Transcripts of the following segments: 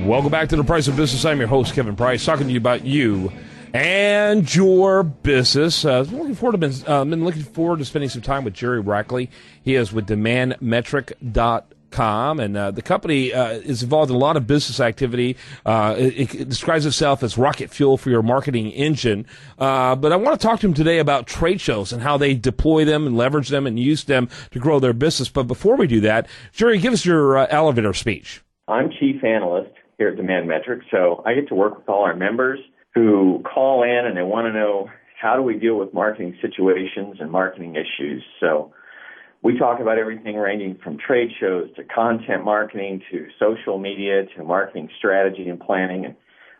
Welcome back to The Price of Business. I'm your host, Kevin Price, talking to you about you and your business. Been looking forward to spending some time with Jerry Rackley. He is with demandmetric.com, and the company is involved in a lot of business activity. It describes itself as rocket fuel for your marketing engine. But I want to talk to him today about trade shows and how they deploy them and leverage them and use them to grow their business. But before we do that, Jerry, give us your elevator speech. I'm chief analyst here at Demand Metric, so I get to work with all our members who call in and they want to know, how do we deal with marketing situations and marketing issues? So we talk about everything ranging from trade shows to content marketing to social media to marketing strategy and planning. And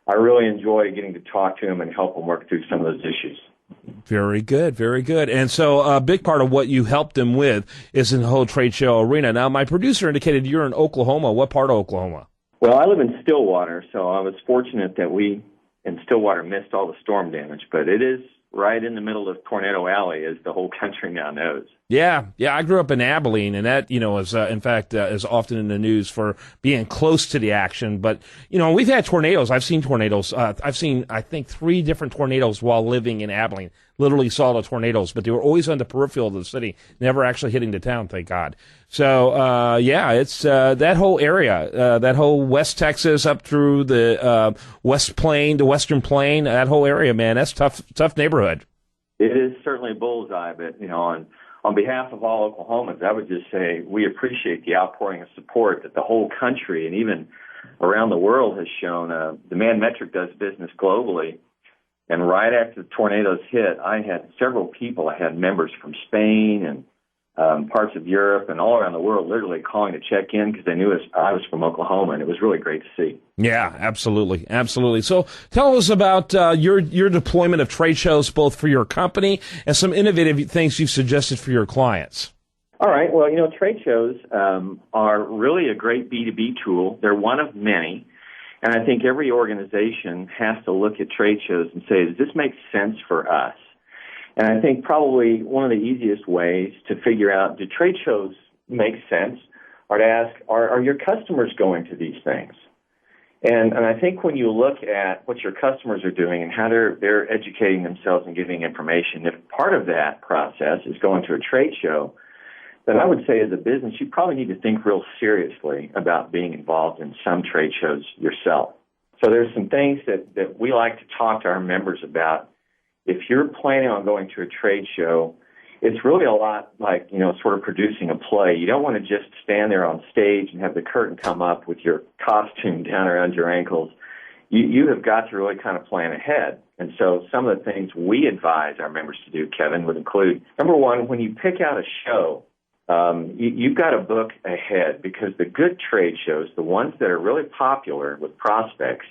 I really enjoy getting to talk to them and help them work through some of those issues. Very good, very good. And so a big part of what you helped them with is in the whole trade show arena. Now, my producer indicated you're in Oklahoma. What part of Oklahoma? Well, I live in Stillwater, so I was fortunate that we in Stillwater missed all the storm damage, but it is right in the middle of Tornado Alley, as the whole country now knows. Yeah. I grew up in Abilene, and that, is in fact is often in the news for being close to the action. But we've had tornadoes. I've seen tornadoes. I've seen, I think, 3 different tornadoes while living in Abilene. Literally saw the tornadoes, but they were always on the peripheral of the city, never actually hitting the town. Thank God. So it's that whole area, that whole West Texas up through the West Plain, the Western Plain, that whole area, man. That's tough neighborhood. It is certainly a bullseye, but on behalf of all Oklahomans, I would just say we appreciate the outpouring of support that the whole country and even around the world has shown. Demand Metric does business globally, and right after the tornadoes hit, I had several people. I had members from Spain and parts of Europe and all around the world literally calling to check in because they knew I was from Oklahoma, and it was really great to see. Yeah, absolutely. So tell us about your deployment of trade shows, both for your company and some innovative things you've suggested for your clients. All right. Well, trade shows are really a great B2B tool. They're one of many. And I think every organization has to look at trade shows and say, does this make sense for us? And I think probably one of the easiest ways to figure out, do trade shows make sense, or to ask, are your customers going to these things? And I think when you look at what your customers are doing and how they're educating themselves and giving information, if part of that process is going to a trade show, then I would say as a business, you probably need to think real seriously about being involved in some trade shows yourself. So there's some things that we like to talk to our members about. If you're planning on going to a trade show, it's really a lot like, sort of producing a play. You don't want to just stand there on stage and have the curtain come up with your costume down around your ankles. You have got to really kind of plan ahead. And so some of the things we advise our members to do, Kevin, would include, number one, when you pick out a show, you've got to book ahead, because the good trade shows, the ones that are really popular with prospects,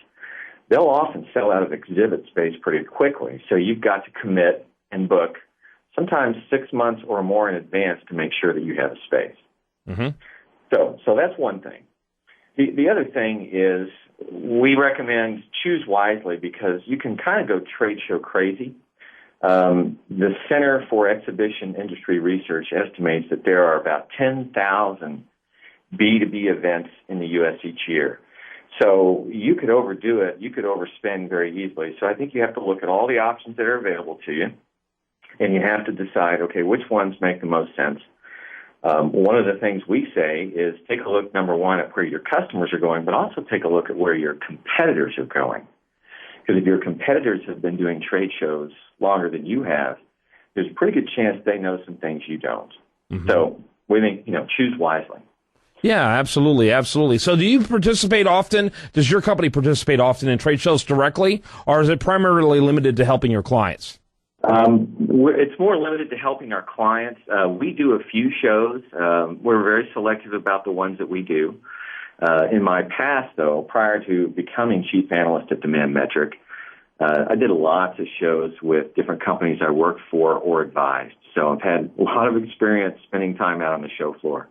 they'll often sell out of exhibit space pretty quickly. So you've got to commit and book sometimes 6 months or more in advance to make sure that you have a space. Mm-hmm. So that's one thing. The other thing is we recommend choose wisely, because you can kind of go trade show crazy. The Center for Exhibition Industry Research estimates that there are about 10,000 B2B events in the U.S. each year. So you could overdo it. You could overspend very easily. So I think you have to look at all the options that are available to you, and you have to decide, okay, which ones make the most sense. One of the things we say is take a look, number one, at where your customers are going, but also take a look at where your competitors are going. Because if your competitors have been doing trade shows longer than you have, there's a pretty good chance they know some things you don't. Mm-hmm. So we think, choose wisely. Yeah, absolutely. So do you participate often? Does your company participate often in trade shows directly, or is it primarily limited to helping your clients? It's more limited to helping our clients. We do a few shows. We're very selective about the ones that we do. In my past, though, prior to becoming chief analyst at Demand Metric, I did lots of shows with different companies I worked for or advised. So I've had a lot of experience spending time out on the show floor.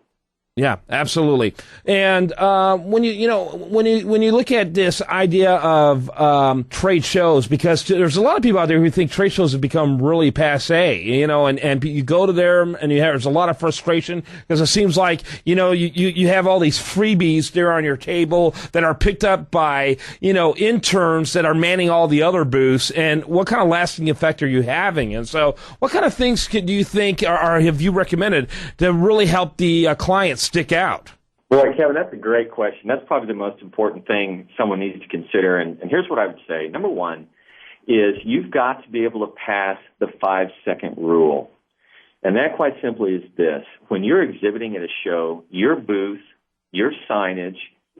Yeah, absolutely. And when you look at this idea of trade shows, because there's a lot of people out there who think trade shows have become really passé, and you go to there and there's a lot of frustration because it seems like you have all these freebies there on your table that are picked up by interns that are manning all the other booths. And what kind of lasting effect are you having? And so, what kind of things do you think have you recommended to really help the clients stick out? Well, Kevin, that's a great question. That's probably the most important thing someone needs to consider. And here's what I would say. Number one is you've got to be able to pass the 5-second rule. And that quite simply is this. When you're exhibiting at a show, your booth, your signage,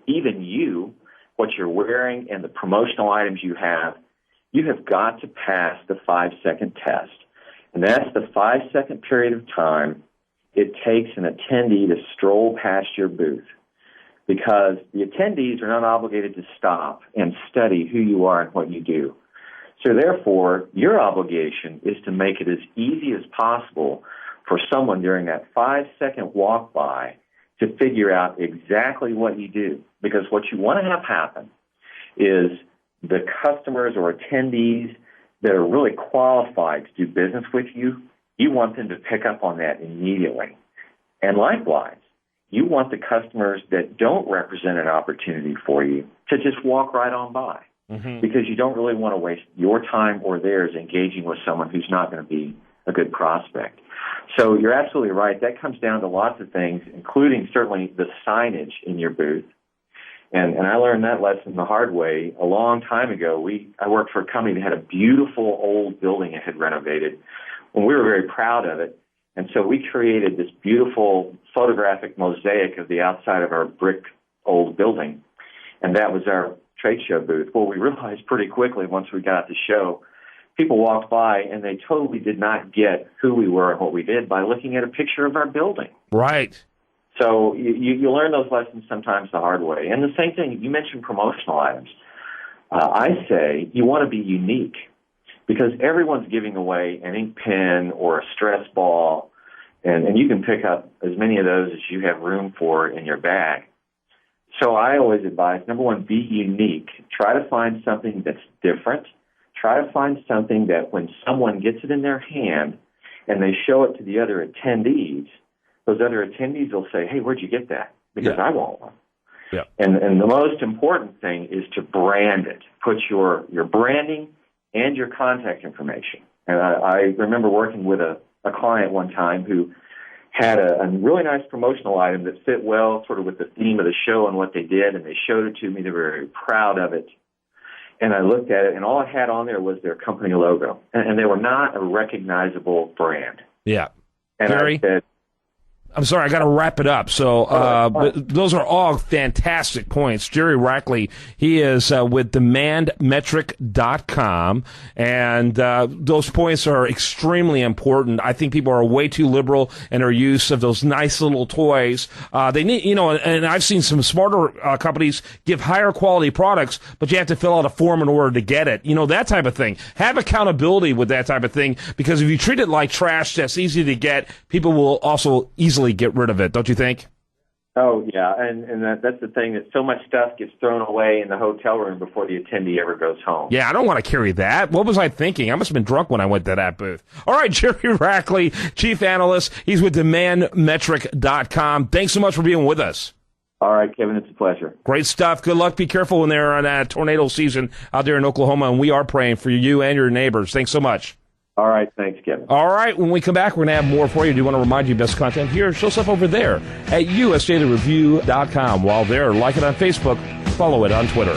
even what you're wearing and the promotional items you have got to pass the 5-second test. And that's the 5-second period of time it takes an attendee to stroll past your booth, because the attendees are not obligated to stop and study who you are and what you do. So therefore, your obligation is to make it as easy as possible for someone during that 5-second walk by to figure out exactly what you do. Because what you want to have happen is the customers or attendees that are really qualified to do business with you, you want them to pick up on that immediately. And likewise, you want the customers that don't represent an opportunity for you to just walk right on by, because you don't really want to waste your time or theirs engaging with someone who's not going to be a good prospect. So you're absolutely right. That comes down to lots of things, including certainly the signage in your booth. And I learned that lesson the hard way a long time ago. I worked for a company that had a beautiful old building it had renovated. And we were very proud of it. And so we created this beautiful photographic mosaic of the outside of our brick old building. And that was our trade show booth. Well, we realized pretty quickly once we got the show, people walked by and they totally did not get who we were and what we did by looking at a picture of our building. Right. So you learn those lessons sometimes the hard way. And the same thing, you mentioned promotional items. I say you want to be unique, because everyone's giving away an ink pen or a stress ball, and you can pick up as many of those as you have room for in your bag. So I always advise, number one, be unique. Try to find something that's different. Try to find something that when someone gets it in their hand and they show it to the other attendees, those other attendees will say, hey, where'd you get that? Because I want one. Yeah. And the most important thing is to brand it. Put your branding and your contact information. And I remember working with a client one time who had a really nice promotional item that fit well sort of with the theme of the show and what they did, and they showed it to me. They were very proud of it. And I looked at it, and all it had on there was their company logo. And they were not a recognizable brand. Yeah. And Jerry? I said, I'm sorry, I got to wrap it up. So those are all fantastic points. Jerry Rackley, he is with demandmetric.com, and those points are extremely important. I think people are way too liberal in their use of those nice little toys. They need, and I've seen some smarter companies give higher quality products, but you have to fill out a form in order to get it. That type of thing. Have accountability with that type of thing, because if you treat it like trash that's easy to get, people will also easily get rid of it, don't you think? Oh, yeah, and that's the thing, that so much stuff gets thrown away in the hotel room before the attendee ever goes home. Yeah, I don't want to carry that. What was I thinking? I must have been drunk when I went to that booth. All right, Jerry Rackley, Chief Analyst. He's with demandmetric.com. Thanks so much for being with us. All right, Kevin, it's a pleasure. Great stuff. Good luck. Be careful when they're on tornado season out there in Oklahoma, and we are praying for you and your neighbors. Thanks so much. All right, thanks, Kevin. All right, when we come back, we're going to have more for you. I do want to remind you, best content here. Show stuff over there at usdailyreview.com. While there, like it on Facebook, follow it on Twitter.